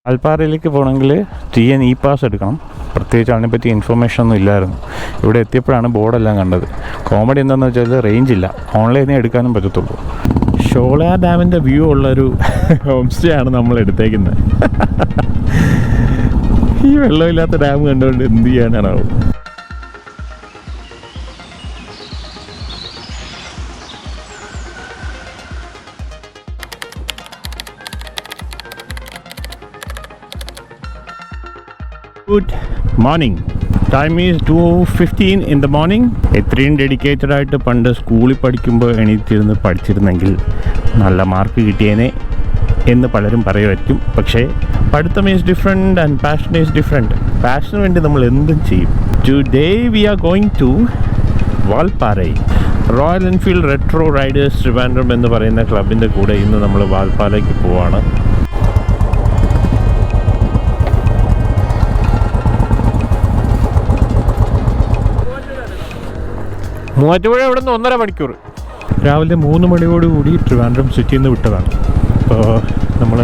വാൽപ്പാറയിലേക്ക് പോകണമെങ്കിൽ TN pass എടുക്കണം. പ്രത്യേകിച്ച് അതിനെപ്പറ്റി ഇൻഫർമേഷൻ ഒന്നും ഇല്ലായിരുന്നു. ഇവിടെ എത്തിയപ്പോഴാണ് ബോർഡെല്ലാം കണ്ടത്. കോമഡി എന്താണെന്ന് വെച്ചാൽ റേഞ്ച് ഇല്ല, ഓൺലൈനിൽ എടുക്കാനും പറ്റത്തുള്ളൂ. ഷോളയാർ ഡാമിൻ്റെ വ്യൂ ഉള്ളൊരു ഹോം സ്റ്റേ ആണ് നമ്മൾ എടുത്തേക്കുന്നത്. ഈ വെള്ളമില്ലാത്ത ഡാം കണ്ടുകൊണ്ട് എന്ത് ചെയ്യാനാണാവും. Good morning. Time is 2:15 in the morning. എത്രയും ഡെഡിക്കേറ്റഡ് ആയിട്ട് പണ്ട് സ്കൂളിൽ പഠിക്കുമ്പോൾ എണീറ്റിരുന്ന് പഠിച്ചിരുന്നെങ്കിൽ നല്ല മാർക്ക് കിട്ടിയേനെ എന്ന് പലരും പറയുമായിരിക്കും. പക്ഷേ പഠിത്തം is different and passion is different. പാഷന് വേണ്ടി നമ്മൾ എന്തും ചെയ്യും. Today we are going to Valparai. Royal Enfield Retro Riders Trivandrum എന്ന് പറയുന്ന ക്ലബിൻ്റെ കൂടെ ഇന്ന് നമ്മൾ വാൽപ്പാറയ്ക്ക് പോവാണ്. മൂവാറ്റുപുഴ ഇവിടെ നിന്ന് 1.5 മണിക്കൂർ. രാവിലെ 3 മണിയോടുകൂടി ട്രിവാൻഡ്രം സിറ്റിയിൽ നിന്ന് വിട്ടതാണ്. അപ്പോൾ നമ്മൾ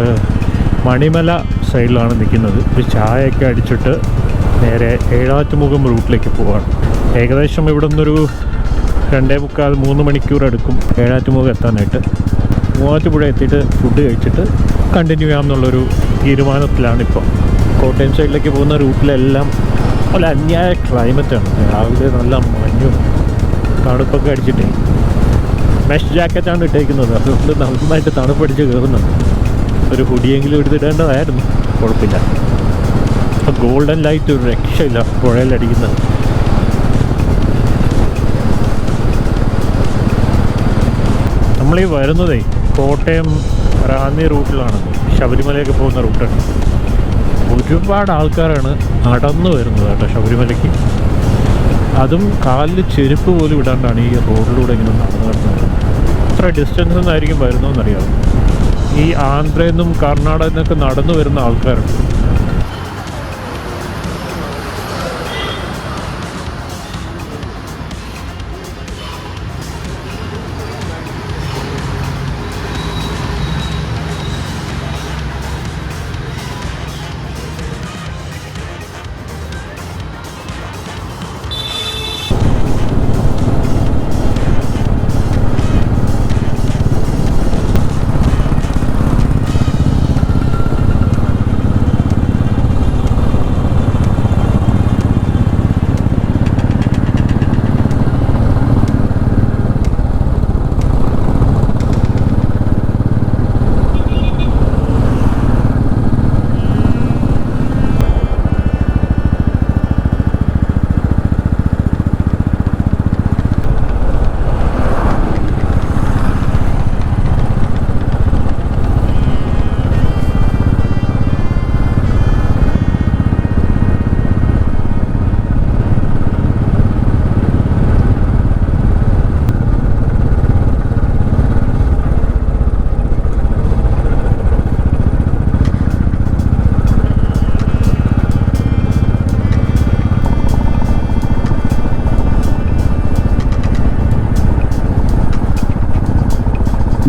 മണിമല സൈഡിലാണ് നിൽക്കുന്നത്. ഒരു ചായയൊക്കെ അടിച്ചിട്ട് നേരെ ഏഴാറ്റുമുഖം റൂട്ടിലേക്ക് പോവാണ്. ഏകദേശം ഇവിടെ നിന്നൊരു 2.25-3 മണിക്കൂർ എടുക്കും ഏഴാറ്റുമുഖം എത്താനായിട്ട്. മൂവാറ്റുപുഴ എത്തിയിട്ട് ഫുഡ് കഴിച്ചിട്ട് കണ്ടിന്യൂ ചെയ്യാമെന്നുള്ളൊരു തീരുമാനത്തിലാണിപ്പോൾ. കോട്ടയം സൈഡിലേക്ക് പോകുന്ന റൂട്ടിലെല്ലാം നല്ല അന്യായ ക്ലൈമറ്റാണ്. രാവിലെ നല്ല മഞ്ഞും തണുപ്പൊക്കെ അടിച്ചിട്ടേ മെഷ് ജാക്കറ്റാണ് ഇട്ടേക്കുന്നത്. അതുകൊണ്ട് നന്നായിട്ട് തണുപ്പടിച്ച് കയറുന്നുണ്ട്. ഒരു ഹുഡിയെങ്കിലും എടുത്തിടേണ്ടതായിരുന്നു, കുഴപ്പമില്ല. അപ്പോൾ ഗോൾഡൻ ലൈറ്റ് ഒരു രക്ഷയില്ല പുഴയിലടിക്കുന്നത്. നമ്മളീ വരുന്നതേ കോട്ടയം റാന്നി റൂട്ടിലാണ്, ശബരിമലയൊക്കെ പോകുന്ന റൂട്ടാണ്. ഒരുപാട് ആൾക്കാരാണ് നടന്നു വരുന്നത് കേട്ടോ ശബരിമലയ്ക്ക്. അതും കാലിൽ ചെരുപ്പ് പോലും ഇടാണ്ടാണ് ഈ റോഡിലൂടെ ഇങ്ങനെ നടന്നു വരുന്നത്. എത്ര ഡിസ്റ്റൻസ് നിന്നായിരിക്കും വരുന്നതെന്നറിയാം. ഈ ആന്ധ്രയിൽ നിന്നും കർണാടകയിൽ നിന്നൊക്കെ നടന്നു വരുന്ന ആൾക്കാരുണ്ട്.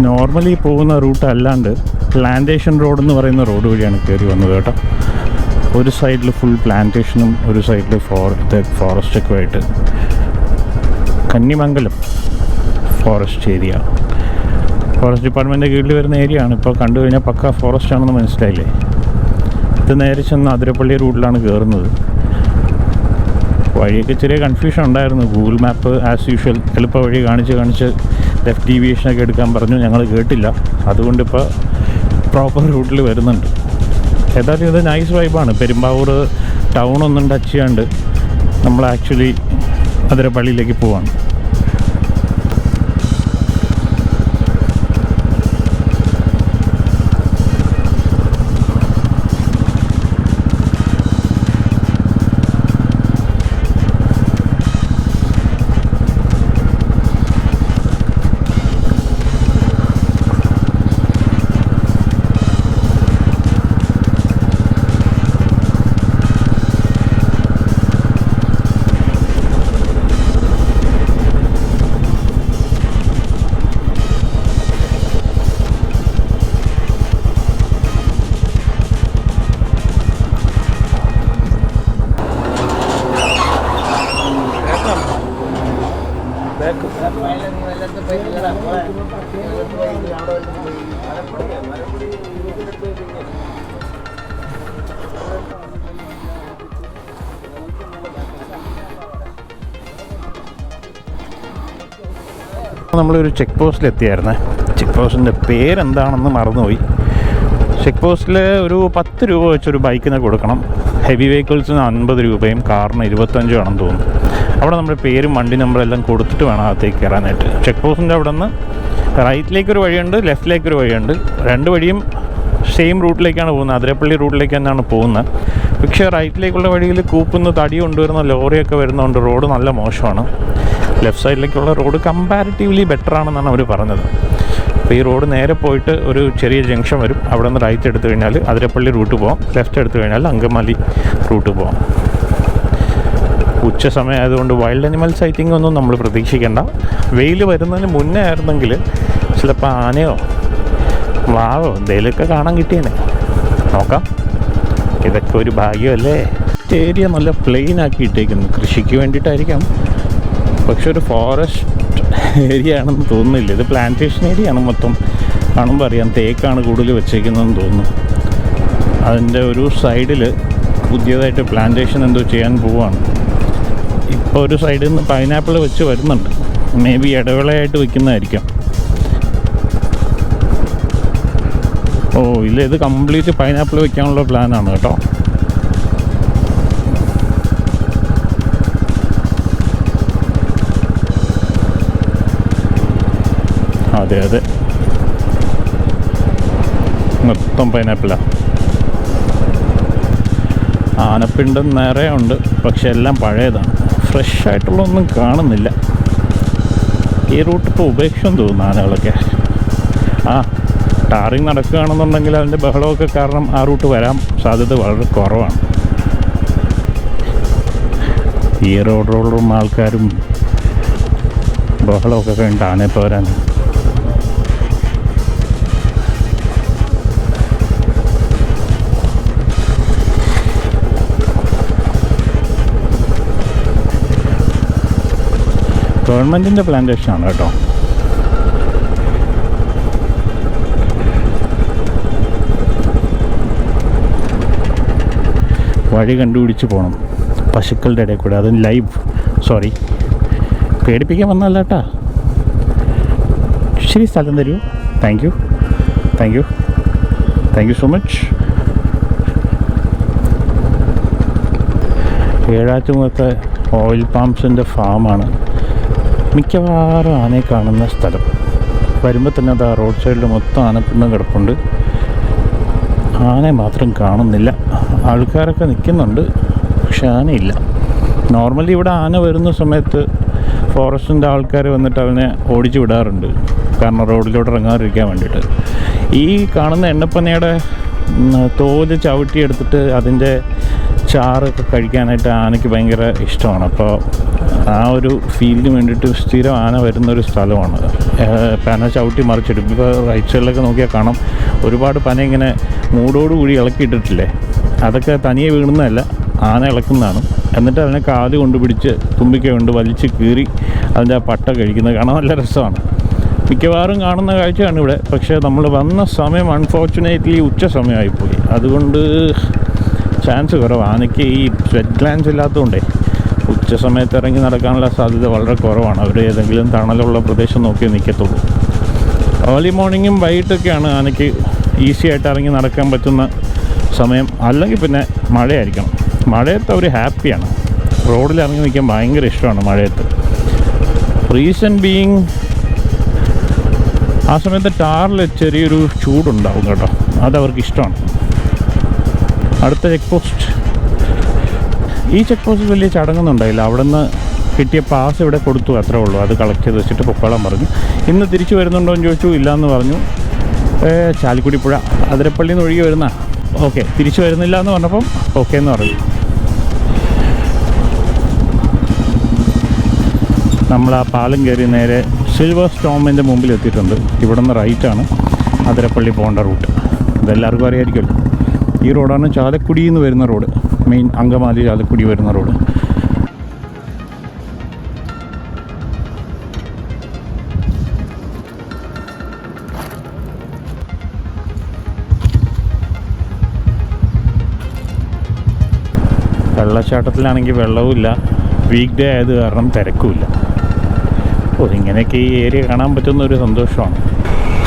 നോർമലി പോകുന്ന റൂട്ട് അല്ലാണ്ട് പ്ലാന്റേഷൻ റോഡ് എന്ന് പറയുന്ന റോഡ് വഴിയാണ് കയറി വന്നത് കേട്ടോ. ഒരു സൈഡിൽ ഫുൾ പ്ലാന്റേഷനും ഒരു സൈഡിൽ ഫോറസ്റ്റൊക്കെ ആയിട്ട്. കന്നിമംഗലം ഫോറസ്റ്റ് ഏരിയ, ഫോറസ്റ്റ് ഡിപ്പാർട്ട്മെൻറ്റിൻ്റെ കീഴിൽ വരുന്ന ഏരിയ ആണ്. ഇപ്പോൾ കണ്ടു കഴിഞ്ഞാൽ പക്ക ഫോറസ്റ്റ് ആണെന്ന് മനസ്സിലായില്ലേ. ഇത് നേരെ ചെന്ന് അതിരപ്പള്ളി റൂട്ടിലാണ് കയറുന്നത്. വഴിയൊക്കെ ചെറിയ കൺഫ്യൂഷൻ ഉണ്ടായിരുന്നു. ഗൂഗിൾ മാപ്പ് ആസ് യൂഷ്വൽ എളുപ്പ വഴി കാണിച്ച് ലെഫ്റ്റ് ഡീവിയേഷനൊക്കെ എടുക്കാൻ പറഞ്ഞു. ഞങ്ങൾ കേട്ടില്ല. അതുകൊണ്ടിപ്പോൾ പ്രോപ്പർ റൂട്ടിൽ വരുന്നുണ്ട്. ഏതായാലും ഇത് നൈസ് വൈബാണ്. പെരുമ്പാവൂർ ടൗണൊന്നും ടച്ച് ചെയ്യാണ്ട് നമ്മൾ ആക്ച്വലി അതിരപ്പള്ളിയിലേക്ക് പോവാണ്. നമ്മളൊരു ചെക്ക് പോസ്റ്റിലെത്തിയായിരുന്നേ. ചെക്ക് പോസ്റ്റിൻ്റെ പേരെന്താണെന്ന് മറന്നുപോയി. ചെക്ക് പോസ്റ്റിൽ ഒരു 10 രൂപ വെച്ചൊരു ബൈക്കിന് കൊടുക്കണം. ഹെവി വെഹിക്കിൾസിന് 50 രൂപയും കാറിന് 25 ആണെന്ന് തോന്നുന്നു. അവിടെ നമ്മുടെ പേരും വണ്ടി നമ്പറെല്ലാം കൊടുത്തിട്ട് വേണം അകത്തേക്ക് കയറാനായിട്ട്. ചെക്ക് പോസ്റ്റിൻ്റെ അവിടെ നിന്ന് റൈറ്റിലേക്കൊരു വഴിയുണ്ട്, ലെഫ്റ്റിലേക്കൊരു വഴിയുണ്ട്. രണ്ട് വഴിയും സെയിം റൂട്ടിലേക്കാണ് പോകുന്നത്, അതിരപ്പള്ളി റൂട്ടിലേക്ക് തന്നെയാണ് പോകുന്നത്. പക്ഷേ റൈറ്റിലേക്കുള്ള വഴിയിൽ കൂപ്പുന്ന തടി കൊണ്ടുവരുന്ന ലോറിയൊക്കെ വരുന്നതുകൊണ്ട് റോഡ് നല്ല മോശമാണ്. ലെഫ്റ്റ് സൈഡിലേക്കുള്ള റോഡ് കമ്പാരിറ്റീവ്ലി ബെറ്റർ ആണെന്നാണ് അവർ പറഞ്ഞത്. അപ്പോൾ ഈ റോഡ് നേരെ പോയിട്ട് ഒരു ചെറിയ ജംഗ്ഷൻ വരും. അവിടെ നിന്ന് റൈറ്റ് എടുത്തു കഴിഞ്ഞാൽ അതിരപ്പള്ളി റൂട്ട് പോകാം, ലെഫ്റ്റ് എടുത്തു കഴിഞ്ഞാൽ അങ്കമാലി റൂട്ട് പോകാം. ഉച്ച സമയം ആയതുകൊണ്ട് വൈൽഡ് അനിമൽ സൈറ്റിംഗ് ഒന്നും നമ്മൾ പ്രതീക്ഷിക്കേണ്ട. വെയിൽ വരുന്നതിന് മുന്നേ ആയിരുന്നെങ്കിൽ ചിലപ്പോൾ ആനയോ വാവോ എന്തെങ്കിലുമൊക്കെ കാണാൻ കിട്ടിയേനെ. നോക്കാം, ഇതൊക്കെ ഒരു ഭാഗ്യമല്ലേ. ഏരിയ നല്ല പ്ലെയിൻ ആക്കി ഇട്ടേക്കുന്നു, കൃഷിക്ക് വേണ്ടിയിട്ടായിരിക്കാം. പക്ഷെ ഒരു ഫോറസ്റ്റ് ഏരിയ ആണെന്ന് തോന്നുന്നില്ല. ഇത് പ്ലാന്റേഷൻ ഏരിയ ആണ് മൊത്തം. കാണുമ്പോൾ അറിയാം തേക്കാണ് കൂടുതൽ വെച്ചേക്കുന്നതെന്ന് തോന്നുന്നു. അതിൻ്റെ ഒരു സൈഡിൽ പുതിയതായിട്ട് പ്ലാന്റേഷൻ എന്തോ ചെയ്യാൻ പോവുകയാണ്. ഇപ്പോൾ ഒരു സൈഡിൽ നിന്ന് പൈനാപ്പിൾ വെച്ച് വരുന്നുണ്ട്. May be ഇടവേളയായിട്ട് വെക്കുന്നതായിരിക്കാം. ഓ ഇല്ല, ഇത് കംപ്ലീറ്റ് പൈനാപ്പിൾ വെക്കാനുള്ള പ്ലാനാണ് കേട്ടോ. അതെ അതെ, മൊത്തം പൈനാപ്പിളാണ്. ആനപ്പിണ്ടം നിറയെ ഉണ്ട്, പക്ഷെ എല്ലാം പഴയതാണ്. ഫ്രഷ് ആയിട്ടുള്ളതൊന്നും കാണുന്നില്ല. ഈ റൂട്ട് ഇപ്പോൾ ഉപേക്ഷം തോന്നുന്നു ആനകളൊക്കെ. ടാറിങ് നടക്കുകയാണെന്നുണ്ടെങ്കിൽ അതിൻ്റെ ബഹളമൊക്കെ കാരണം ആ റൂട്ട് വരാൻ സാധ്യത വളരെ കുറവാണ്. ഈ റോഡും ആൾക്കാരും ബഹളമൊക്കെ കഴിഞ്ഞിട്ട് ആനപ്പോൾ വരാൻ. ഗവൺമെൻറ്റിൻ്റെ പ്ലാന്റേഷനാണ് കേട്ടോ. വഴി കണ്ടുപിടിച്ച് പോകണം പശുക്കളുടെ ഇടയിൽ കൂടെ. അതും ലൈവ്. സോറി, പേടിപ്പിക്കാൻ വന്നല്ല കേട്ടാ. ശരി, സ്ഥലം തരൂ. Thank you thank you thank you so much. ഏഴാറ്റുമുഖത്തെ ഓയിൽ പാംസിൻ്റെ ഫാമാണ് മിക്കവാറും ആനയെ കാണുന്ന സ്ഥലം. വരുമ്പോൾ തന്നെ അത് ആ റോഡ് സൈഡിൽ മൊത്തം ആനപ്പിണ്ടം കിടപ്പുണ്ട്. ആനയെ മാത്രം കാണുന്നില്ല. ആൾക്കാരൊക്കെ നിൽക്കുന്നുണ്ട്, പക്ഷെ ആനയില്ല. നോർമലി ഇവിടെ ആന വരുന്ന സമയത്ത് ഫോറസ്റ്റിൻ്റെ ആൾക്കാർ വന്നിട്ട് അവനെ ഓടിച്ചു വിടാറുണ്ട്, കാരണം റോഡിലോട്ട് ഇറങ്ങാതിരിക്കാൻ വേണ്ടിയിട്ട്. ഈ കാണുന്ന എണ്ണപ്പനയുടെ തോല് ചവിട്ടിയെടുത്തിട്ട് അതിൻ്റെ ചാറൊക്കെ കഴിക്കാനായിട്ട് ആനയ്ക്ക് ഭയങ്കര ഇഷ്ടമാണ്. അപ്പോൾ ആ ഒരു ഫീലിന് വേണ്ടിയിട്ട് സ്ഥിരം ആന വരുന്നൊരു സ്ഥലമാണ്. പന ചവിട്ടി മറിച്ചിടും. ഇപ്പോൾ റൈറ്റ് സൈഡിലൊക്കെ നോക്കിയാൽ കാണാം ഒരുപാട് പന ഇങ്ങനെ മൂടോടുകൂടി ഇളക്കിയിട്ടിട്ടില്ലേ. അതൊക്കെ തനിയെ വീഴുന്നതല്ല, ആന ഇളക്കുന്നതാണ്. എന്നിട്ട് അതിനെ കാല് കൊണ്ട് പിടിച്ച് തുമ്പിക്ക കൊണ്ട് വലിച്ച് കീറി അതിൻ്റെ ആ പട്ട കഴിക്കുന്നത് കാണാൻ നല്ല രസമാണ്. മിക്കവാറും കാണുന്ന കാഴ്ചയാണ് ഇവിടെ. പക്ഷേ നമ്മൾ വന്ന സമയം അൺഫോർച്ചുനേറ്റ്ലി ഉച്ച സമയമായിപ്പോയി. അതുകൊണ്ട് ചാൻസ് കുറവ്. ആനയ്ക്ക് ഈ സ്വെറ്റ് ഗ്ലാൻസ് ഇല്ലാത്തതുകൊണ്ടേ ഉച്ച സമയത്ത് ഇറങ്ങി നടക്കാനുള്ള സാധ്യത വളരെ കുറവാണ്. അവർ ഏതെങ്കിലും തണലുള്ള പ്രദേശം നോക്കി നിൽക്കത്തുള്ളൂ. ഏർലി മോർണിംഗും വൈകിട്ടൊക്കെയാണ് ആനയ്ക്ക് ഈസി ആയിട്ട് ഇറങ്ങി നടക്കാൻ പറ്റുന്ന സമയം. അല്ലെങ്കിൽ പിന്നെ മഴയായിരിക്കണം. മഴയത്ത് അവർ ഹാപ്പിയാണ്. റോഡിൽ ഇറങ്ങി നിൽക്കാൻ ഭയങ്കര ഇഷ്ടമാണ് മഴയത്ത്. റീസൺ ബീയിങ് ആ സമയത്ത് ടാറിൽ ചെറിയൊരു ചൂടുണ്ടാവും കേട്ടോ, അതവർക്ക് ഇഷ്ടമാണ്. അടുത്ത ചെക്ക് പോസ്റ്റ്. ഈ ചെക്ക് പോസ്റ്റ് വലിയ ചടങ്ങൊന്നും ഉണ്ടായില്ല. അവിടെ നിന്ന് കിട്ടിയ പാസ് ഇവിടെ കൊടുത്തു, അത്രേ ഉള്ളൂ. അത് കളക്ട് ചെയ്ത് വെച്ചിട്ട് പൊക്കോളാൻ പറഞ്ഞു. ഇന്ന് തിരിച്ചു വരുന്നുണ്ടോ എന്ന് ചോദിച്ചു. ഇല്ലയെന്ന് പറഞ്ഞു. ചാലിക്കുടി പുഴ അതിരപ്പള്ളിയിൽ നിന്ന് ഒഴുകി വരുന്ന ഓക്കെ, തിരിച്ചു വരുന്നില്ല എന്ന് പറഞ്ഞപ്പം ഓക്കെ എന്ന് പറഞ്ഞു. നമ്മൾ ആ പാലം കയറി നേരെ സിൽവർ സ്റ്റോമിൻ്റെ മുമ്പിൽ എത്തിയിട്ടുണ്ട്. ഇവിടെ നിന്ന് റൈറ്റാണ് അതിരപ്പള്ളി പോകേണ്ട റൂട്ട്. ഇതെല്ലാവർക്കും അറിയാമായിരിക്കുമല്ലോ. ഈ റോഡാണ് ചാലക്കുടിയിൽ നിന്ന് വരുന്ന റോഡ്, മെയിൻ അങ്കമാലി ചാലക്കുടി വരുന്ന റോഡ്. വെള്ളച്ചാട്ടത്തിലാണെങ്കിൽ വെള്ളവുമില്ല, വീക്ക് ഡേ ആയത് കാരണം തിരക്കുമില്ല. ഓ, ഇങ്ങനെയൊക്കെ ഈ ഏരിയ കാണാൻ പറ്റുന്ന ഒരു സന്തോഷമാണ്.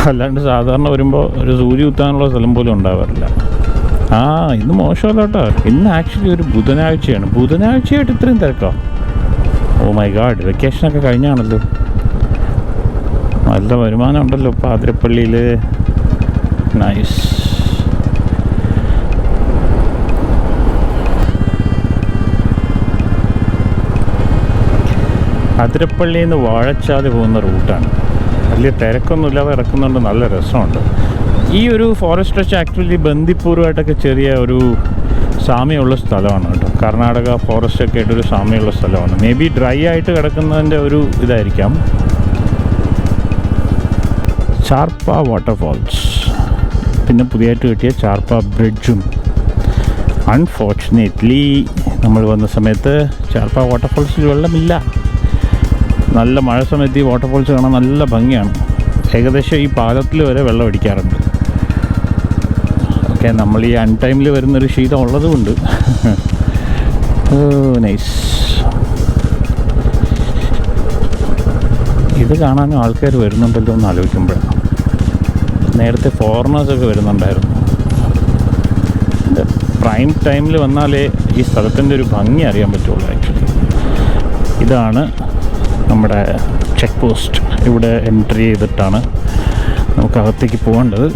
അല്ലാണ്ട് സാധാരണ വരുമ്പോൾ ഒരു സൂചി കുത്താനുള്ള സ്ഥലം പോലും ഉണ്ടാവാറില്ല. ഇന്ന് മോശമല്ല കേട്ടോ. ഇന്ന് ആക്ച്വലി ഒരു ബുധനാഴ്ചയാണ്. ബുധനാഴ്ചയായിട്ട് ഇത്രയും തിരക്കോ? ഓ മൈ ഗാഡ്, വെക്കേഷനൊക്കെ കഴിഞ്ഞാണല്ലോ. നല്ല വരുമാനം ഉണ്ടല്ലോ ഇപ്പോൾ ആതിരപ്പള്ളിയിൽ. നൈസ്. അതിരപ്പള്ളിയിൽ നിന്ന് വാഴച്ചാൽ പോകുന്ന റൂട്ടാണ്. വലിയ തിരക്കൊന്നുമില്ലാതെ ഇറക്കുന്നുണ്ട്, നല്ല രസമുണ്ട്. ഈ ഒരു ഫോറസ്റ്റ് സ്ട്രെച്ച് ആക്ച്വലി ബന്ദിപ്പൂരുമായിട്ടൊക്കെ ചെറിയ ഒരു സാമ്യമുള്ള സ്ഥലമാണ് കേട്ടോ. കർണാടക ഫോറസ്റ്റ് ഒക്കെ ആയിട്ടൊരു സാമ്യമുള്ള സ്ഥലമാണ്. മേ ബി ഡ്രൈ ആയിട്ട് കിടക്കുന്നതിൻ്റെ ഒരു ഇതായിരിക്കാം. ചാർപ്പ വാട്ടർഫാൾസ്, പിന്നെ പുതിയതായിട്ട് കിട്ടിയ ചാർപ്പ ബ്രിഡ്ജും. അൺഫോർച്ചുനേറ്റ്ലി നമ്മൾ വന്ന സമയത്ത് ചാർപ്പ വാട്ടർഫാൾസിൽ വെള്ളമില്ല. നല്ല മഴ സമയത്ത് ഈ വാട്ടർഫാൾസ് കാണാൻ നല്ല ഭംഗിയാണ്. ഏകദേശം ഈ പാലത്തിൽ വരെ വെള്ളം അടിക്കാറുണ്ട്. ഓക്കെ, നമ്മൾ ഈ അൺടൈമിൽ വരുന്നൊരു ശീലം ഉള്ളതുകൊണ്ട്. നൈസ്. ഇത് കാണാനും ആൾക്കാർ വരുന്നുണ്ടല്ലോ എന്ന് ആലോചിക്കുമ്പോഴാണ്. നേരത്തെ ഫോറിനേഴ്സൊക്കെ വരുന്നുണ്ടായിരുന്നു. പ്രൈം ടൈമിൽ വന്നാലേ ഈ സ്ഥലത്തിൻ്റെ ഒരു ഭംഗി അറിയാൻ പറ്റുള്ളൂ ആക്ച്വലി. ഇതാണ് നമ്മുടെ ചെക്ക് പോസ്റ്റ്. ഇവിടെ എൻട്രി ചെയ്തിട്ടാണ് നമുക്കകത്തേക്ക് പോകേണ്ടത്.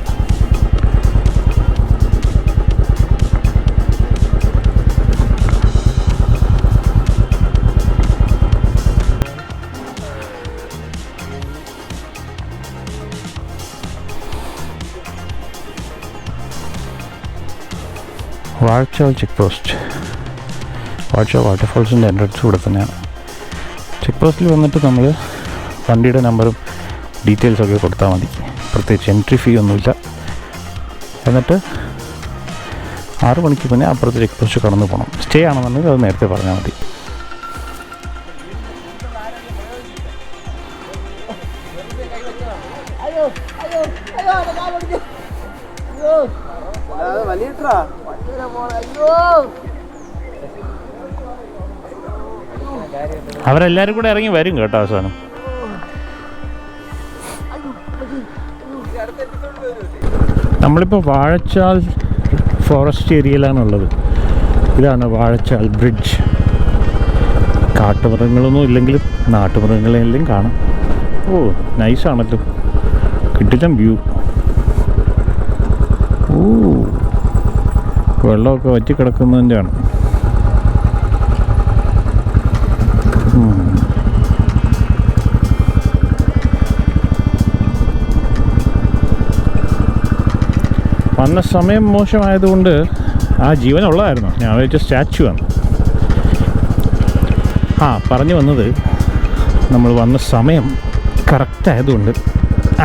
Vazhachal check post. വാഴച്ചാൽ വാട്ടർഫാൾസിൻ്റെ എൻട്രൻസ് ഇവിടെ തന്നെയാണ്. ചെക്ക് പോസ്റ്റിൽ വന്നിട്ട് നമ്മൾ വണ്ടിയുടെ നമ്പറും ഡീറ്റെയിൽസൊക്കെ കൊടുത്താൽ മതി. പ്രത്യേകിച്ച് എൻട്രി ഫീ ഒന്നുമില്ല. എന്നിട്ട് 6 മണിക്ക് പിന്നെ അപ്പുറത്ത് ചെക്ക് പോസ്റ്റ് കടന്നു പോകണം. സ്റ്റേ ആണെന്നുണ്ടെങ്കിൽ അത് നേരത്തെ പറഞ്ഞാൽ മതി. അവരെല്ലാവരും കൂടെ ഇറങ്ങി വരും കേട്ടോ അവസാനം. നമ്മളിപ്പോൾ വാഴച്ചാൽ ഫോറസ്റ്റ് ഏരിയയിലാണുള്ളത്. ഇതാണ് വാഴച്ചാൽ ബ്രിഡ്ജ്. കാട്ടുമൃഗങ്ങളൊന്നും ഇല്ലെങ്കിലും നാട്ടുമൃഗങ്ങളെല്ലാം കാണാം. ഓ നൈസാണല്ലോ, കിടിലം വ്യൂ. വെള്ളമൊക്കെ വറ്റിക്കിടക്കുന്നതിൻ്റെയാണ്. വന്ന സമയം മോശമായതുകൊണ്ട് ആ ജീവനുള്ളതായിരുന്നു. ഞാൻ വെച്ച സ്റ്റാച്ചു ആണ്. പറഞ്ഞു വന്നത്, നമ്മൾ വന്ന സമയം കറക്റ്റായതുകൊണ്ട്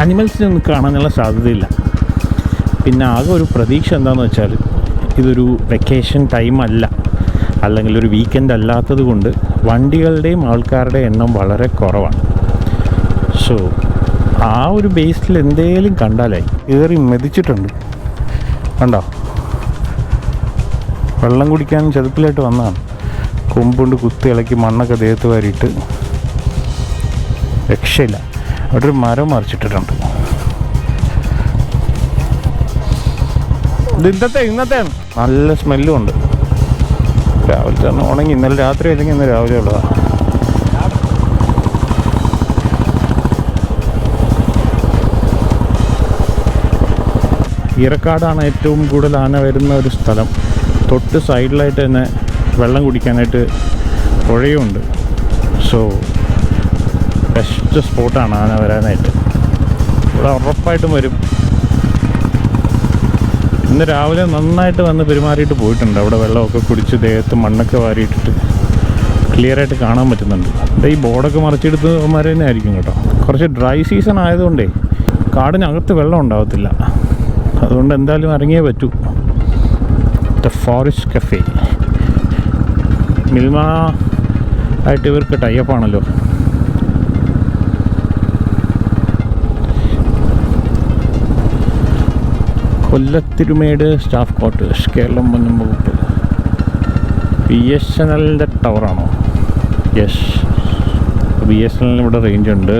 ആനിമൽസിനൊന്നും കാണാനുള്ള സാധ്യതയില്ല. പിന്നെ ആകെ ഒരു പ്രതീക്ഷ എന്താണെന്ന് വെച്ചാൽ ഇതൊരു വെക്കേഷൻ ടൈമല്ല, അല്ലെങ്കിൽ ഒരു വീക്കെൻഡ് അല്ലാത്തത് കൊണ്ട് വണ്ടികളുടെയും ആൾക്കാരുടെ എണ്ണം വളരെ കുറവാണ്. സോ ആ ഒരു ബേസിൽ എന്തെങ്കിലും കണ്ടാലായി. കയറി മെതിച്ചിട്ടുണ്ട് കണ്ടോ. വെള്ളം കുടിക്കാനും ചതുപ്പിലായിട്ട് വന്നതാണ്. കൊമ്പുകൊണ്ട് കുത്തി ഇളക്കി മണ്ണൊക്കെ ദേഹത്ത് വാരിയിട്ട് രക്ഷയില്ല. അവിടെ ഒരു മരം മറിച്ചിട്ടിട്ടുണ്ട്. ഇത് ഇന്നത്തെ നല്ല സ്മെല്ലും ഉണ്ട്. രാവിലെ തന്നെ ഉണങ്ങി. ഇന്നലെ രാത്രി അല്ലെങ്കിൽ ഇന്ന് രാവിലെ ഉള്ളതാണ്. ഈറക്കാടാണ് ഏറ്റവും കൂടുതൽ ആന വരുന്ന ഒരു സ്ഥലം. തൊട്ട് സൈഡിലായിട്ട് തന്നെ വെള്ളം കുടിക്കാനായിട്ട് പുഴയുണ്ട്. സോ ബെസ്റ്റ് സ്പോട്ടാണ് ആന വരാനായിട്ട്. ഇവിടെ ഉറപ്പായിട്ടും വരും. ഇന്ന് രാവിലെ നന്നായിട്ട് വന്ന് പെരുമാറിയിട്ട് പോയിട്ടുണ്ട്. അവിടെ വെള്ളമൊക്കെ കുടിച്ച് ദേഹത്ത് മണ്ണൊക്കെ വാരിയിട്ടിട്ട് ക്ലിയറായിട്ട് കാണാൻ പറ്റുന്നുണ്ട്. ഈ ബോർഡൊക്കെ മറിച്ചെടുത്തവന്മാർ തന്നെ ആയിരിക്കും കേട്ടോ. കുറച്ച് ഡ്രൈ സീസൺ ആയതുകൊണ്ടേ കാടിനകത്ത് വെള്ളം ഉണ്ടാകത്തില്ല. അതുകൊണ്ട് എന്തായാലും ഇറങ്ങിയേ പറ്റൂ. The forest cafe. മിൽമ ആയിട്ട് ഇവർക്ക് ടൈപ്പാണല്ലോ. കൊല്ലത്തിരുമേട് സ്റ്റാഫ് ക്വാർട്ടേഴ്സ്, കേരളം വനം വകുപ്പ്. BSNLൻ്റെ ടവറാണോ? യെസ്. BSNL ഇവിടെ റേഞ്ച് ഉണ്ട്.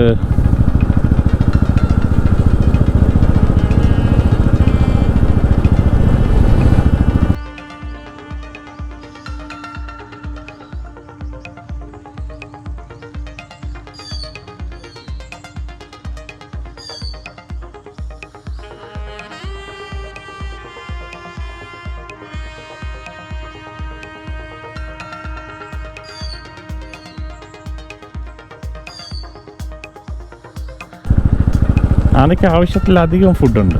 ആനയ്ക്ക് ആവശ്യത്തിലധികം ഫുഡുണ്ട്.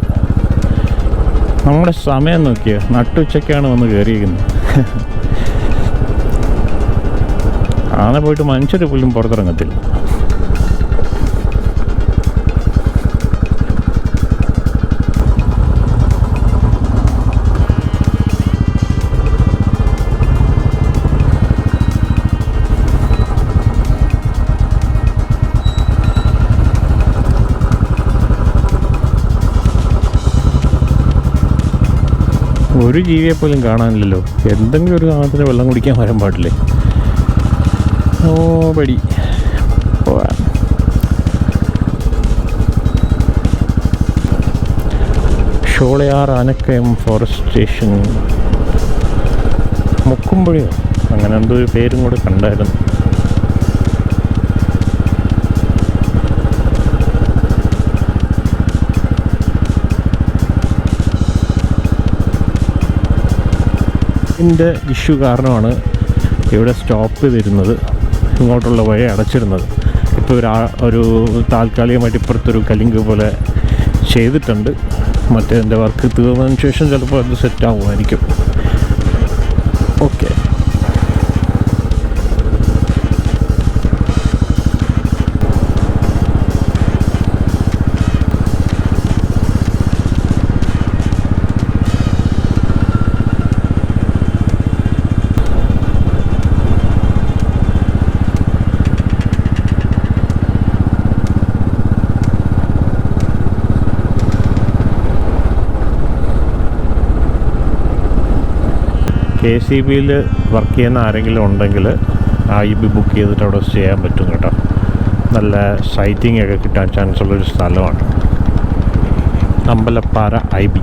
നമ്മുടെ സമയം നോക്കിയോ, നട്ടുച്ചയ്ക്കാണ് വന്ന് കയറിയിരിക്കുന്നത്. ആന പോയിട്ട് മനുഷ്യർ പോലും പുറത്തിറങ്ങത്തില്ല. ഒരു ജീവിയെ പോലും കാണാനില്ലല്ലോ. എന്തെങ്കിലും ഒരു സാധനത്തിന് വെള്ളം കുടിക്കാൻ വരാൻ പാടില്ലേ? ഓ പടി ഷോളയാർ ആനക്കയം ഫോറസ്റ്റ് സ്റ്റേഷൻ, മുക്കുമ്പുഴയോ അങ്ങനെ എന്തോ ഒരു പേരും കൂടെ കണ്ടായിരുന്നു. ഇതിൻ്റെ ഇഷ്യൂ കാരണമാണ് ഇവിടെ സ്റ്റോപ്പ് ചെയ്തിരുന്നത്, ഇങ്ങോട്ടുള്ള വഴി അടച്ചിരുന്നത്. ഇപ്പോൾ ഒരു താൽക്കാലികമായിട്ട് ഇപ്പുറത്തൊരു കലിങ്ക് പോലെ ചെയ്തിട്ടുണ്ട്. മറ്റേ എൻ്റെ വർക്ക് തീർന്നതിന് ശേഷം ചിലപ്പോൾ അത് സെറ്റ് ആവുമായിരിക്കും. ഓക്കെ, KCBയിൽ വർക്ക് ചെയ്യുന്ന ആരെങ്കിലും ഉണ്ടെങ്കിൽ IB ബുക്ക് ചെയ്തിട്ട് അവിടെ സ്റ്റേ ചെയ്യാൻ പറ്റും കേട്ടോ. നല്ല സൈറ്റിംഗ് ഒക്കെ കിട്ടാൻ ചാൻസ് ഉള്ളൊരു സ്ഥലമാണ് അമ്പലപ്പാറ IB.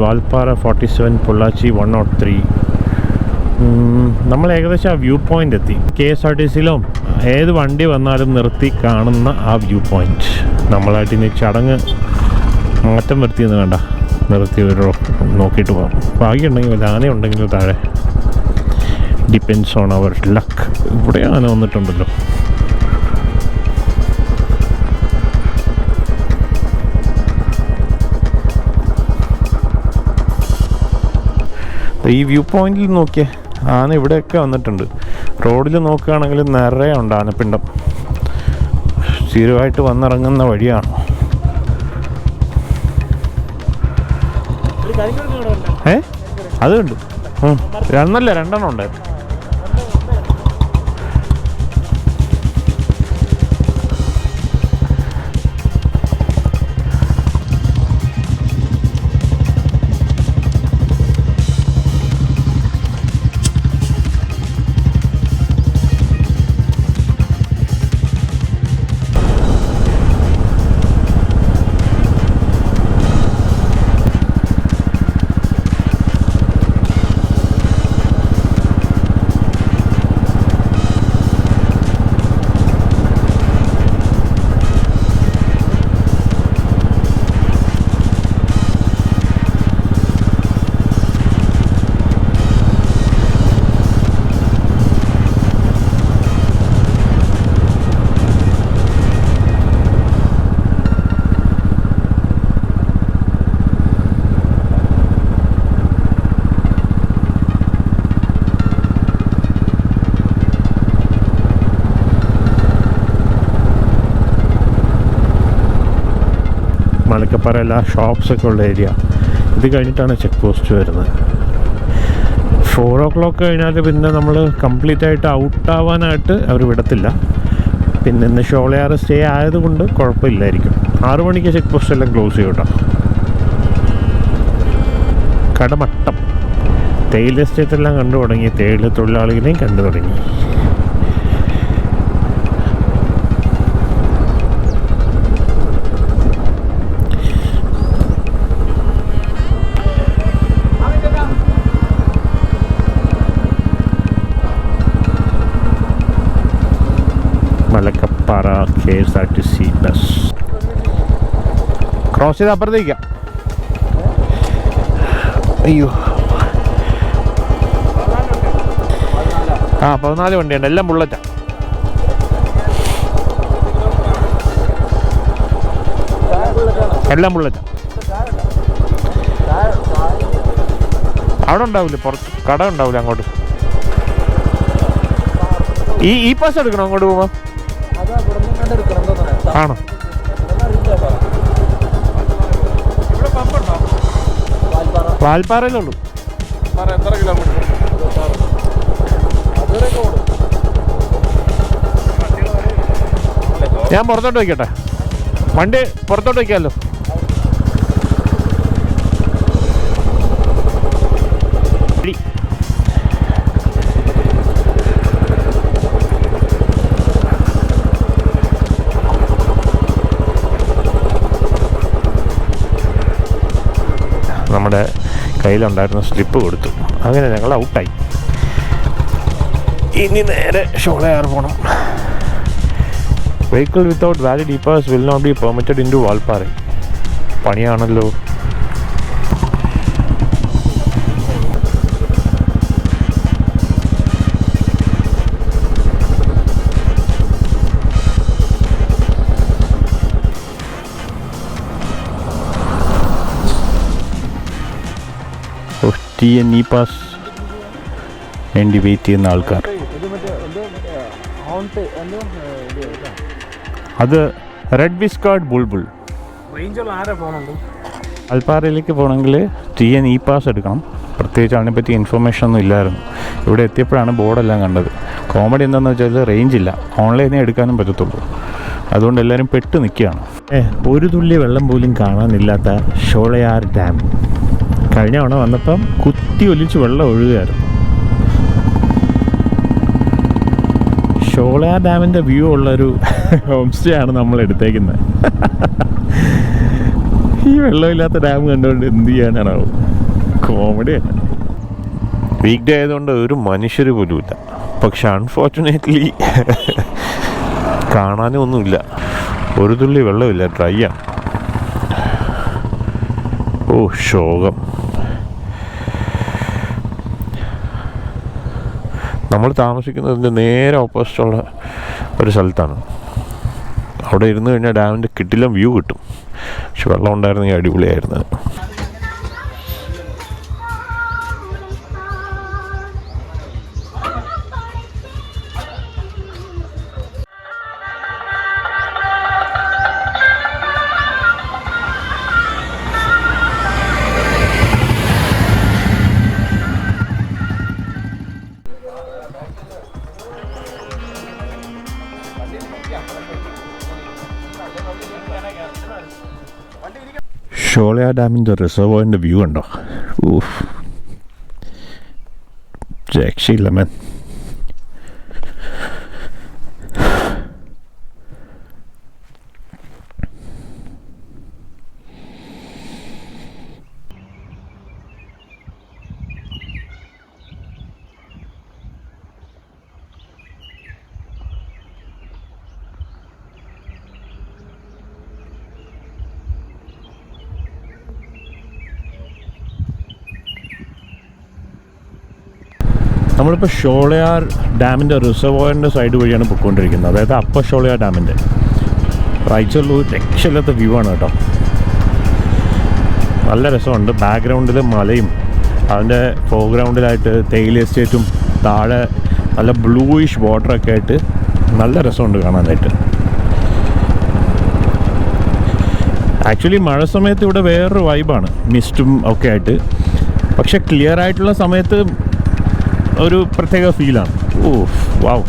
വാൽപ്പാറ 47, പൊള്ളാച്ചി 103. നമ്മൾ ഏകദേശം ആ വ്യൂ പോയിൻ്റ് എത്തി. KSRTCയിലോ ഏത് വണ്ടി വന്നാലും നിർത്തി കാണുന്ന ആ വ്യൂ പോയിൻ്റ്. നമ്മളായിട്ട് ഇനി ചടങ്ങ് മാറ്റം വരുത്തിയെന്ന് വേണ്ട, നിർത്തി ഒരു നോക്കിയിട്ട് പോകാം. ഭാഗ്യമുണ്ടെങ്കിൽ വല്ല ആന ഉണ്ടെങ്കിൽ താഴെ, ഡിപ്പെൻസ് ഓൺ അവർ ലക്ക്. ഇവിടെ ആന വന്നിട്ടുണ്ടല്ലോ. ഈ വ്യൂ പോയിന്റിൽ നോക്കിയേ, ആന ഇവിടെയൊക്കെ വന്നിട്ടുണ്ട്. റോഡിൽ നോക്കുകയാണെങ്കിൽ നിറയെ ഉണ്ട് ആനപ്പിണ്ടം. സ്ഥിരമായിട്ട് വന്നിറങ്ങുന്ന വഴിയാണ്. അതുണ്ട്, രണ്ടെണ്ണം ഉണ്ടായിരുന്നു. മലക്കപ്പാറ എല്ലാ ഷോപ്സൊക്കെ ഉള്ള ഏരിയ. ഇത് കഴിഞ്ഞിട്ടാണ് ചെക്ക് പോസ്റ്റ് വരുന്നത്. 4 o'clock കഴിഞ്ഞാൽ പിന്നെ നമ്മൾ കംപ്ലീറ്റ് ആയിട്ട് ഔട്ടാവാനായിട്ട് അവർ വിടത്തില്ല. പിന്നെ ഇന്ന് ഷോളയാർ സ്റ്റേ ആയതുകൊണ്ട് കുഴപ്പമില്ലായിരിക്കും. 6 മണിക്ക് ചെക്ക് പോസ്റ്റ് എല്ലാം ക്ലോസ് ചെയ്യും കേട്ടോ. കടമട്ടം. തേയില എസ്റ്റേറ്റെല്ലാം കണ്ടു തുടങ്ങി, തേയില തൊഴിലാളികളെയും കണ്ടു തുടങ്ങി. മലക്കപ്പാറ KSRTC ബസ് ക്രോസ് ചെയ്ത് അപ്പുറത്തേക്കാം. അയ്യോ, 14 വണ്ടിയുണ്ട്, എല്ലാം ബുള്ളറ്റാ. എല്ലാം ബുള്ളറ്റാ. അവിടെ ഉണ്ടാവില്ല, പുറത്ത് കട ഉണ്ടാവില്ല അങ്ങോട്ട്. ഈ പാസ് എടുക്കണോ അങ്ങോട്ട് പോകുമ്പോ? ആണോ? വാൽപ്പാറയിലുള്ളൂ. ഞാൻ പുറത്തോട്ട് വയ്ക്കട്ടെ, വണ്ടി പുറത്തോട്ട് വയ്ക്കാമല്ലോ. നമ്മുടെ കയ്യിലുണ്ടായിരുന്ന സ്ലിപ്പ് കൊടുത്തു. അങ്ങനെ ഞങ്ങൾ ഔട്ടായി. ഇനി നേരെ ഷോളയാർ പോകണം. Vehicle without valid e-pass will not be permitted into Valparai. പണിയാണല്ലോ. TN ഇ-പാസ് വേണ്ടി വെയിറ്റ് ചെയ്യുന്ന ആൾക്കാർ. അത് റെഡ് വിസ്കേർഡ് ബുൾബുൾ. വാൽപ്പാറയിലേക്ക് പോകണമെങ്കിൽ TN ഇ-പാസ് എടുക്കണം. പ്രത്യേകിച്ച് അതിനെപ്പറ്റി ഇൻഫർമേഷൻ ഒന്നും ഇല്ലായിരുന്നു. ഇവിടെ എത്തിയപ്പോഴാണ് ബോർഡെല്ലാം കണ്ടത്. കോമഡി എന്താണെന്ന് വെച്ചാൽ റേഞ്ച് ഇല്ല, ഓൺലൈനിൽ എടുക്കാനും പറ്റത്തുള്ളൂ. അതുകൊണ്ട് എല്ലാവരും പെട്ട് നിൽക്കുകയാണ്. ഒരു തുള്ളി വെള്ളം പോലും കാണാനില്ലാത്ത ഷോളയാർ ഡാം. കഴിഞ്ഞ തവണ വന്നപ്പം കുത്തി ഒലിച്ച് വെള്ളം ഒഴുകുകയായിരുന്നു. ഷോളയാർ ഡാമിൻ്റെ വ്യൂ ഉള്ളൊരു ഹോം സ്റ്റേ ആണ് നമ്മൾ എടുത്തേക്കുന്നത്. ഈ വെള്ളമില്ലാത്ത ഡാം കണ്ടുകൊണ്ട് എന്ത് ചെയ്യാനാണാവും? കോമഡിയാണ്. വീക്ക് ഡേ ആയതുകൊണ്ട് ഒരു മനുഷ്യർ പോലുമില്ല. പക്ഷെ അൺഫോർച്ചുനേറ്റ്ലി കാണാനും ഒന്നുമില്ല. ഒരു തുള്ളി വെള്ളമില്ല, ഡ്രൈ ആണ്. ഓ ശോകം. നമ്മൾ താമസിക്കുന്നതിൻ്റെ നേരെ ഓപ്പോസിറ്റുള്ള ഒരു സ്ഥലത്താണ്. അവിടെ ഇരുന്ന് കഴിഞ്ഞാൽ ഡാമിൻ്റെ കിട്ടില്ല വ്യൂ കിട്ടും. പക്ഷെ വെള്ളം ഉണ്ടായിരുന്നെങ്കിൽ അടിപൊളിയായിരുന്നു. ഷോളയാർ ഡാമിൻ്റെ റിസർവോയറിൻ്റെ വ്യൂ ഉണ്ടോ? ഊഫ്, രക്ഷയില്ല മാൻ. നമ്മളിപ്പോൾ ഷോളയാർ ഡാമിൻ്റെ റിസർവോയറിൻ്റെ സൈഡ് വഴിയാണ് പോയിക്കൊണ്ടിരിക്കുന്നത്. അതായത് അപ്പർ ഷോളയാർ ഡാമിൻ്റെ റൈറ്റ് സൈഡിൽ ഒരു രക്ഷയില്ലാത്ത വ്യൂ ആണ് കേട്ടോ. നല്ല രസമുണ്ട്. ബാക്ക്ഗ്രൗണ്ടിൽ മലയും അതിൻ്റെ ഫോർഗ്രൗണ്ടിലായിട്ട് തേയില എസ്റ്റേറ്റും താഴെ നല്ല ബ്ലൂയിഷ് വാട്ടറൊക്കെ ആയിട്ട് നല്ല രസമുണ്ട് കാണാനായിട്ട്. ആക്ച്വലി മഴ സമയത്ത് ഇവിടെ വേറൊരു വൈബാണ്, മിസ്റ്റും ഒക്കെ ആയിട്ട്. പക്ഷെ ക്ലിയർ ആയിട്ടുള്ള സമയത്ത് ഒരു പ്രത്യേക ഫീലാണ്. ഓ വാവ്,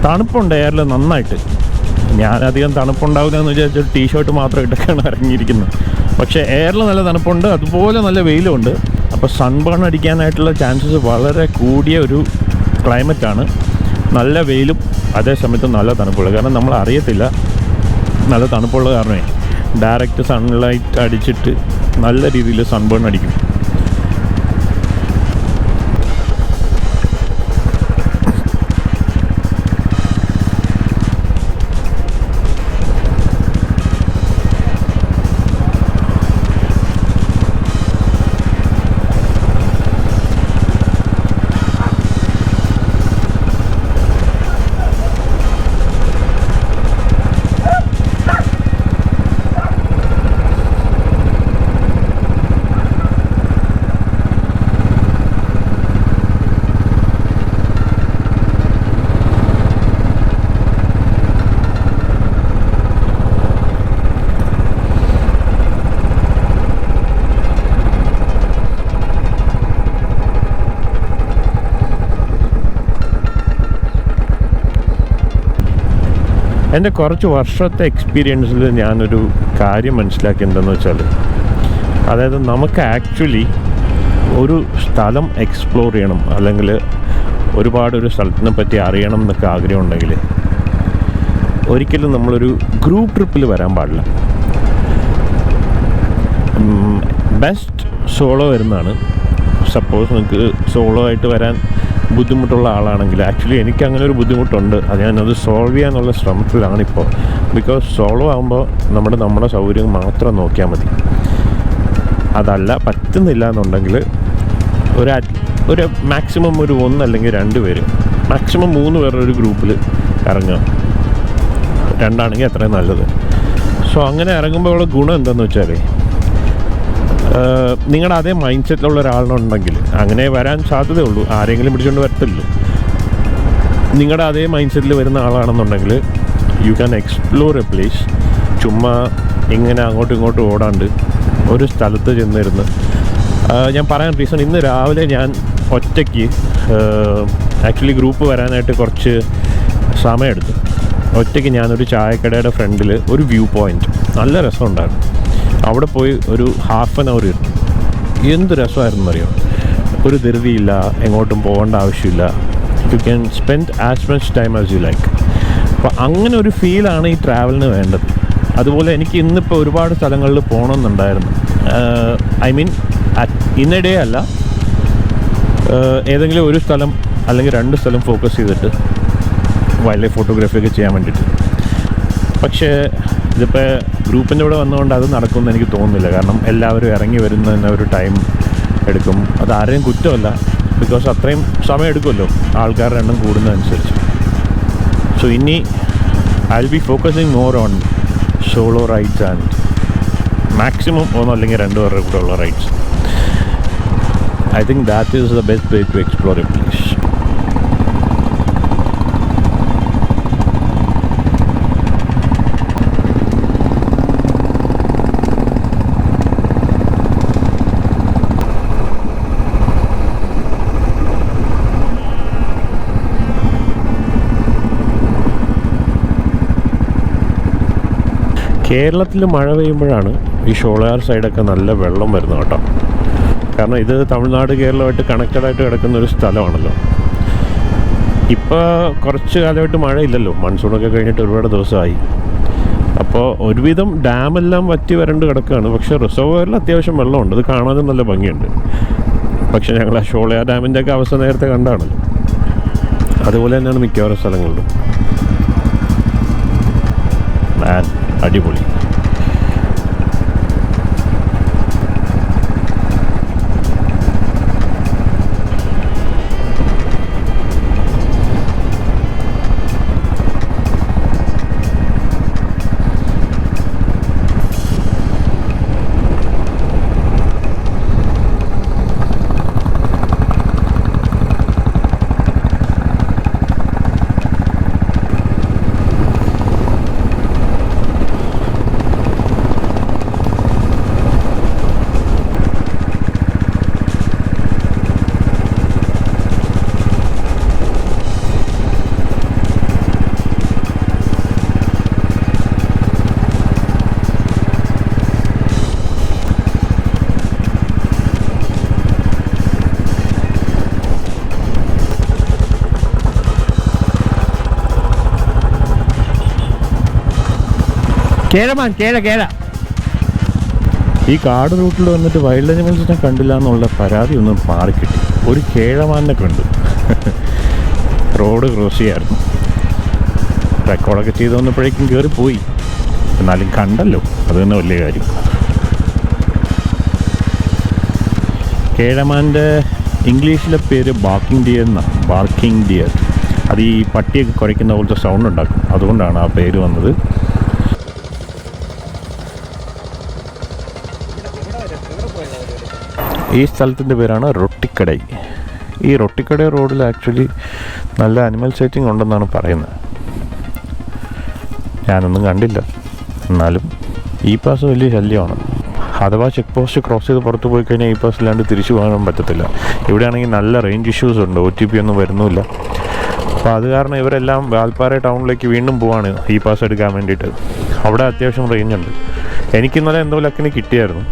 തണുപ്പുണ്ട് എയറിൽ നന്നായിട്ട്. ഞാനധികം തണുപ്പുണ്ടാവില്ല എന്ന് വിചാരിച്ചൊരു ടീഷർട്ട് മാത്രം ഇട്ടൊക്കെയാണ് ഇറങ്ങിയിരിക്കുന്നത്. പക്ഷേ എയറിൽ നല്ല തണുപ്പുണ്ട്, അതുപോലെ നല്ല വെയിലുമുണ്ട്. അപ്പോൾ സൺബേൺ അടിക്കാനായിട്ടുള്ള ചാൻസസ് വളരെ കൂടിയ ഒരു ക്ലൈമറ്റാണ്. നല്ല വെയിലും അതേ സമയത്ത് നല്ല തണുപ്പുള്ള, കാരണം നമ്മൾ അറിയത്തില്ല നല്ല തണുപ്പുള്ള കാരണമേ ഡയറക്റ്റ് സൺലൈറ്റ് അടിച്ചിട്ട് നല്ല രീതിയിൽ സൺബേൺ അടിക്കും. എൻ്റെ കുറച്ച് വർഷത്തെ എക്സ്പീരിയൻസിൽ ഞാനൊരു കാര്യം മനസ്സിലാക്കി എന്തെന്ന് വെച്ചാൽ, അതായത് നമുക്ക് ആക്ച്വലി ഒരു സ്ഥലം എക്സ്പ്ലോർ ചെയ്യണം, അല്ലെങ്കിൽ ഒരുപാടൊരു സ്ഥലത്തിനെ പറ്റി അറിയണം എന്നൊക്കെ ആഗ്രഹം ഉണ്ടെങ്കിൽ ഒരിക്കലും നമ്മളൊരു ഗ്രൂപ്പ് ട്രിപ്പിൽ വരാൻ പാടില്ല. ബെസ്റ്റ് സോളോ വരുന്നതാണ്. സപ്പോസ് നിങ്ങൾക്ക് സോളോ ആയിട്ട് വരാൻ ബുദ്ധിമുട്ടുള്ള ആളാണെങ്കിൽ, ആക്ച്വലി എനിക്ക് അങ്ങനെ ഒരു ബുദ്ധിമുട്ടുണ്ട്, അത് ഞാനത് സോൾവ് ചെയ്യാനുള്ള ശ്രമത്തിലാണിപ്പോൾ. ബിക്കോസ് സോളോ ആകുമ്പോൾ നമ്മുടെ സൗകര്യം മാത്രം നോക്കിയാൽ മതി. അതല്ല പറ്റുന്നില്ല എന്നുണ്ടെങ്കിൽ ഒരു മാക്സിമം ഒരു 1 അല്ലെങ്കിൽ 2 പേര്, മാക്സിമം 3 പേരുടെ ഒരു ഗ്രൂപ്പിൽ ഇറങ്ങുക. 2 ആണെങ്കിൽ അത്രയും നല്ലത്. സോ അങ്ങനെ ഇറങ്ങുമ്പോൾ ഉള്ള ഗുണം എന്താണെന്ന് വെച്ചാൽ, നിങ്ങളുടെ അതേ മൈൻഡ് സെറ്റിലുള്ള ഒരാളുണ്ടെങ്കിൽ, അങ്ങനെ വരാൻ സാധ്യതയുള്ളൂ, ആരെങ്കിലും പിടിച്ചുകൊണ്ട് വരത്തില്ലല്ലോ. നിങ്ങളുടെ അതേ മൈൻഡ് സെറ്റിൽ വരുന്ന ആളാണെന്നുണ്ടെങ്കിൽ you can explore a place. ചുമ്മാ ഇങ്ങനെ അങ്ങോട്ടും ഇങ്ങോട്ടും ഓടാണ്ട് ഒരു സ്ഥലത്ത് ചെന്നിരുന്ന്, ഞാൻ പറയാൻ റീസൺ, ഇന്ന് രാവിലെ ഞാൻ ഒറ്റയ്ക്ക് ആക്ച്വലി ഗ്രൂപ്പ് വരാനായിട്ട് കുറച്ച് സമയമെടുത്തു. ഒറ്റയ്ക്ക് ഞാനൊരു ചായക്കടയുടെ ഫ്രണ്ടിൽ ഒരു വ്യൂ പോയിൻറ്റ്, നല്ല രസമുണ്ടായിരുന്നു, അവിടെ പോയി ഒരു ½ an hour ഇരുന്നു. എന്ത് രസമായിരുന്നു അറിയോ. ഒരു ധൃതിയില്ല, എങ്ങോട്ടും പോകേണ്ട ആവശ്യമില്ല. You can spend as much time as you like. അപ്പോൾ അങ്ങനെ ഒരു ഫീലാണ് ഈ ട്രാവലിന് വേണ്ടത്. അതുപോലെ എനിക്ക് ഇന്നിപ്പോൾ ഒരുപാട് സ്ഥലങ്ങളിൽ പോകണമെന്നുണ്ടായിരുന്നു. ഐ മീൻ ഇന്നിടെ അല്ല, ഏതെങ്കിലും ഒരു സ്ഥലം അല്ലെങ്കിൽ 2 സ്ഥലം ഫോക്കസ് ചെയ്തിട്ട് വൈൽഡ് ലൈഫ് ഫോട്ടോഗ്രാഫിയൊക്കെ ചെയ്യാൻ വേണ്ടിയിട്ട്. പക്ഷേ ഇതിപ്പോൾ ഗ്രൂപ്പിൻ്റെ ഇവിടെ വന്നുകൊണ്ട് അത് നടക്കുമെന്ന് എനിക്ക് തോന്നുന്നില്ല. കാരണം എല്ലാവരും ഇറങ്ങി വരുന്നതിന് ഒരു ടൈം എടുക്കും. അത് ആരെയും കുറ്റമല്ല, ബിക്കോസ് അത്രയും സമയം എടുക്കുമല്ലോ ആൾക്കാരുടെ എണ്ണം കൂടുന്നതനുസരിച്ച്. സോ ഇനി I will be focusing more on solo rides and maximum 1 അല്ലെങ്കിൽ 2 പേരുടെ കൂടെ ഉള്ള rides. I think that is the best way to explore a place. കേരളത്തിൽ മഴ പെയ്യുമ്പോഴാണ് ഈ ഷോളയാർ സൈഡൊക്കെ നല്ല വെള്ളം വരുന്നത് കേട്ടോ. കാരണം ഇത് തമിഴ്നാട് കേരളമായിട്ട് കണക്റ്റഡായിട്ട് കിടക്കുന്ന ഒരു സ്ഥലമാണല്ലോ. ഇപ്പോൾ കുറച്ച് കാലമായിട്ട് മഴയില്ലല്ലോ, മൺസൂണൊക്കെ കഴിഞ്ഞിട്ട് ഒരുപാട് ദിവസമായി. അപ്പോൾ ഒരുവിധം ഡാമെല്ലാം വറ്റി വരണ്ട് കിടക്കുകയാണ്. പക്ഷേ റിസർവോയറിൽ അത്യാവശ്യം വെള്ളമുണ്ട്, അത് കാണാനും നല്ല ഭംഗിയുണ്ട്. പക്ഷേ ഞങ്ങൾ ആ ഷോളയാർ ഡാമിൻ്റെ ഒക്കെ അവസ്ഥ നേരത്തെ കണ്ടാണല്ലോ. അതുപോലെ തന്നെയാണ് മിക്കവാറും സ്ഥലങ്ങളിലും. അടിപൊളി. കേരമാൻ കേര. ഈ കാട് റൂട്ടിൽ വന്നിട്ട് വൈൽഡ് അനിമൽസിനെ കണ്ടില്ല എന്നുള്ള പരാതി ഒന്നും മാറിക്കിട്ടി. ഒരു കേഴമാനെ കണ്ടു. റോഡ് ക്രോസ് ചെയ്യായിരുന്നു. റെക്കോർഡൊക്കെ ചെയ്ത് വന്നപ്പോഴേക്കും കയറിപ്പോയി. എന്നാലും കണ്ടല്ലോ, അത് തന്നെ വലിയ കാര്യം. കേഴമാൻ്റെ ഇംഗ്ലീഷിലെ പേര് ബാർക്കിംഗ് ഡിയർ എന്നാണ്. Barking deer. അത് ഈ പട്ടിയൊക്കെ കുരയ്ക്കുന്ന പോലത്തെ സൗണ്ട് ഉണ്ടാക്കും. അതുകൊണ്ടാണ് ആ പേര് വന്നത്. ഈ സ്ഥലത്തിൻ്റെ പേരാണ് റൊട്ടിക്കടൈ. ഈ റൊട്ടിക്കടൈ റോഡിൽ ആക്ച്വലി നല്ല അനിമൽ സൈറ്റിംഗ് ഉണ്ടെന്നാണ് പറയുന്നത്. ഞാനൊന്നും കണ്ടില്ല. എന്നാലും ഈ പാസ് വലിയ ശല്യമാണ്. അഥവാ ചെക്ക് പോസ്റ്റ് ക്രോസ് ചെയ്ത് പുറത്ത് പോയി കഴിഞ്ഞാൽ ഈ പാസ് ഇല്ലാണ്ട് തിരിച്ചു പോകാൻ പറ്റത്തില്ല. ഇവിടെയാണെങ്കിൽ നല്ല റേഞ്ച് ഇഷ്യൂസ് ഉണ്ട്. OTP ഒന്നും വരുന്നില്ല. അപ്പോൾ അത് കാരണം ഇവരെല്ലാം വാൽപ്പാറ ടൗണിലേക്ക് വീണ്ടും പോവാണ് ഈ പാസ് എടുക്കാൻ വേണ്ടിയിട്ട്. അവിടെ അത്യാവശ്യം റേഞ്ച് ഉണ്ട്. എനിക്കിന്നലെ എന്തോ ലക്കിന് കിട്ടിയായിരുന്നു.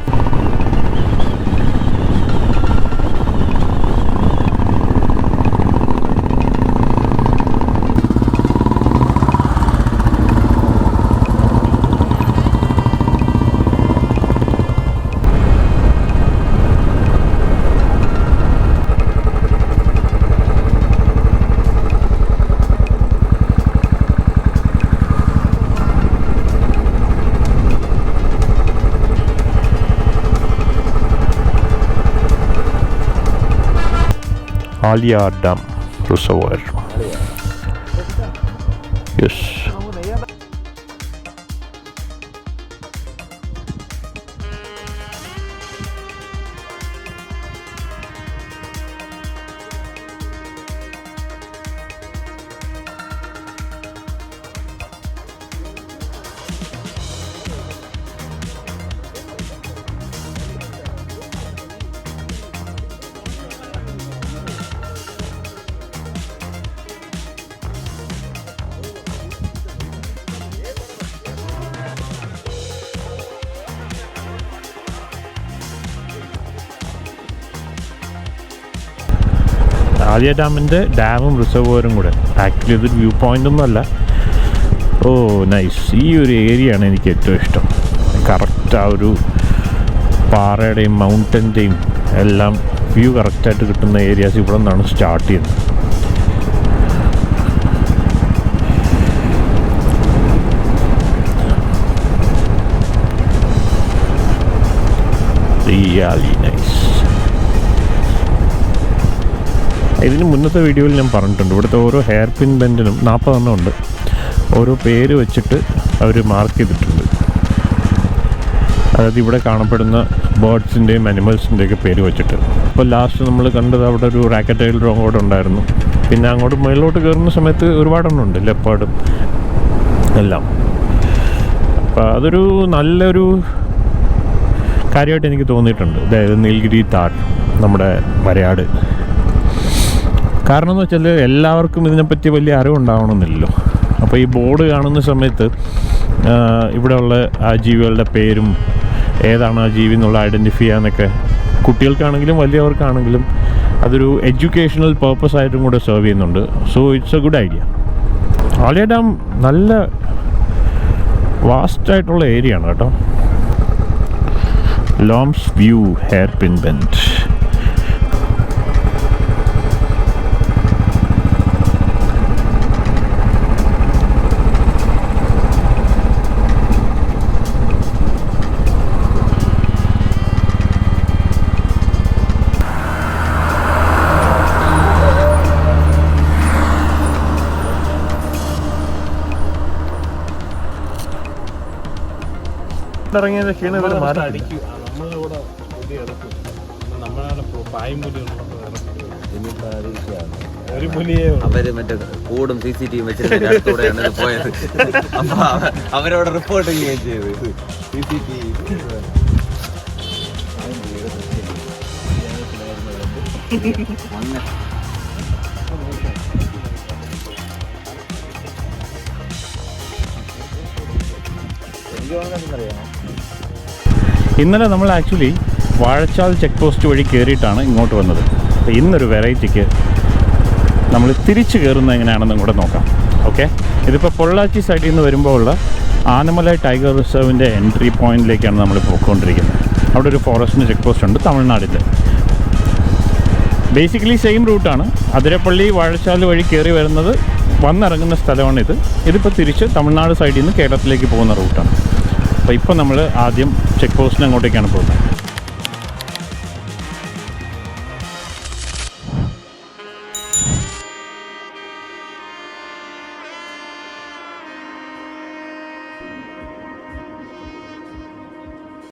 Alia Dam Reservoir. Yes. Alia ഡാമിൻ്റെ ഡാമും റിസർവോയറും കൂടെ. ആക്ച്വലി ഇതൊരു വ്യൂ പോയിൻ്റൊന്നും അല്ല. ഓ നൈസ്. ഈ ഒരു ഏരിയയാണ് എനിക്ക് ഏറ്റവും ഇഷ്ടം. കറക്റ്റ് ആ ഒരു പാറയുടെയും മൗണ്ടൻ്റെയും എല്ലാം വ്യൂ കറക്റ്റായിട്ട് കിട്ടുന്ന ഏരിയാസ് ഇവിടെ നിന്നാണ് സ്റ്റാർട്ട് ചെയ്യുന്നത്. Really nice. ഇതിന് മുന്നത്തെ വീഡിയോയിൽ ഞാൻ പറഞ്ഞിട്ടുണ്ട്, ഇവിടുത്തെ ഓരോ ഹെയർ പിൻ ബെൻഡിനും 40 എണ്ണം ഉണ്ട്. ഓരോ പേര് വെച്ചിട്ട് അവർ മാർക്ക് ചെയ്തിട്ടുണ്ട്. അതായത് ഇവിടെ കാണപ്പെടുന്ന ബേർഡ്സിൻ്റെയും അനിമൽസിൻ്റെയൊക്കെ പേര് വെച്ചിട്ട്. ഇപ്പോൾ ലാസ്റ്റ് നമ്മൾ കണ്ടത് അവിടെ ഒരു റാക്കറ്റ് ടൈൽ റോഡ് ഉണ്ടായിരുന്നു. പിന്നെ അങ്ങോട്ട് മുകളിലോട്ട് കയറുന്ന സമയത്ത് ഒരുപാടെണ്ണം ഉണ്ട്, ലെപ്പാർഡും എല്ലാം. അപ്പോൾ അതൊരു നല്ലൊരു കാര്യമായിട്ട് എനിക്ക് തോന്നിയിട്ടുണ്ട്. അതായത് നീൽഗിരി താർ, നമ്മുടെ വരയാട്. കാരണം എന്ന് വെച്ചാൽ എല്ലാവർക്കും ഇതിനെപ്പറ്റി വലിയ അറിവുണ്ടാവണമെന്നില്ലല്ലോ. അപ്പോൾ ഈ ബോർഡ് കാണുന്ന സമയത്ത് ഇവിടെയുള്ള ആ ജീവികളുടെ പേരും ഏതാണ് ആ ജീവി എന്നുള്ള ഐഡൻറ്റിഫൈ ചെയ്യാനൊക്കെ കുട്ടികൾക്കാണെങ്കിലും വലിയവർക്കാണെങ്കിലും അതൊരു എഡ്യൂക്കേഷണൽ പർപ്പസ് ആയിട്ടും കൂടെ സെർവ് ചെയ്യുന്നുണ്ട്. So it's a good idea. Aliya dam നല്ല വാസ്റ്റായിട്ടുള്ള ഏരിയ ആണ് കേട്ടോ. Loam's view hairpin bend. ഇറങ്ങിയതിന്റെ ക്ഷീണം ഇവർ മാറ്റി. അവര് മറ്റേ കൂടും CCTV വെച്ചിട്ടുകൂടെയാണ് പോയത്. അപ്പൊ അവരോട് റിപ്പോർട്ട് ചെയ്യുകയും ചെയ്ത് CCTV. ഇന്നലെ നമ്മൾ ആക്ച്വലി വാഴച്ചാൽ ചെക്ക് പോസ്റ്റ് വഴി കയറിയിട്ടാണ് ഇങ്ങോട്ട് വന്നത്. അപ്പോൾ ഇന്നൊരു വെറൈറ്റിക്ക് നമ്മൾ തിരിച്ച് കയറുന്നത് എങ്ങനെയാണെന്നും കൂടെ നോക്കാം. ഓക്കെ, ഇതിപ്പോൾ പൊള്ളാച്ചി സൈഡിൽ നിന്ന് വരുമ്പോൾ ഉള്ള ആനമല ടൈഗർ റിസർവിൻ്റെ എൻട്രി പോയിന്റിലേക്കാണ് നമ്മൾ പോയിക്കൊണ്ടിരിക്കുന്നത്. അവിടെ ഒരു ഫോറസ്റ്റിൻ്റെ ചെക്ക് പോസ്റ്റ് ഉണ്ട് തമിഴ്നാടിൻ്റെ. ബേസിക്കലി സെയിം റൂട്ടാണ്. അതിരപ്പള്ളി വാഴച്ചാൽ വഴി കയറി വരുന്നത് വന്നിറങ്ങുന്ന സ്ഥലമാണിത്. ഇതിപ്പോൾ തിരിച്ച് തമിഴ്നാട് സൈഡിൽ നിന്ന് കേരളത്തിലേക്ക് പോകുന്ന റൂട്ടാണ്. അപ്പോൾ ഇപ്പോൾ നമ്മൾ ആദ്യം ചെക്ക് പോസ്റ്റിന് അങ്ങോട്ടേക്കാണ് പോകുന്നത്.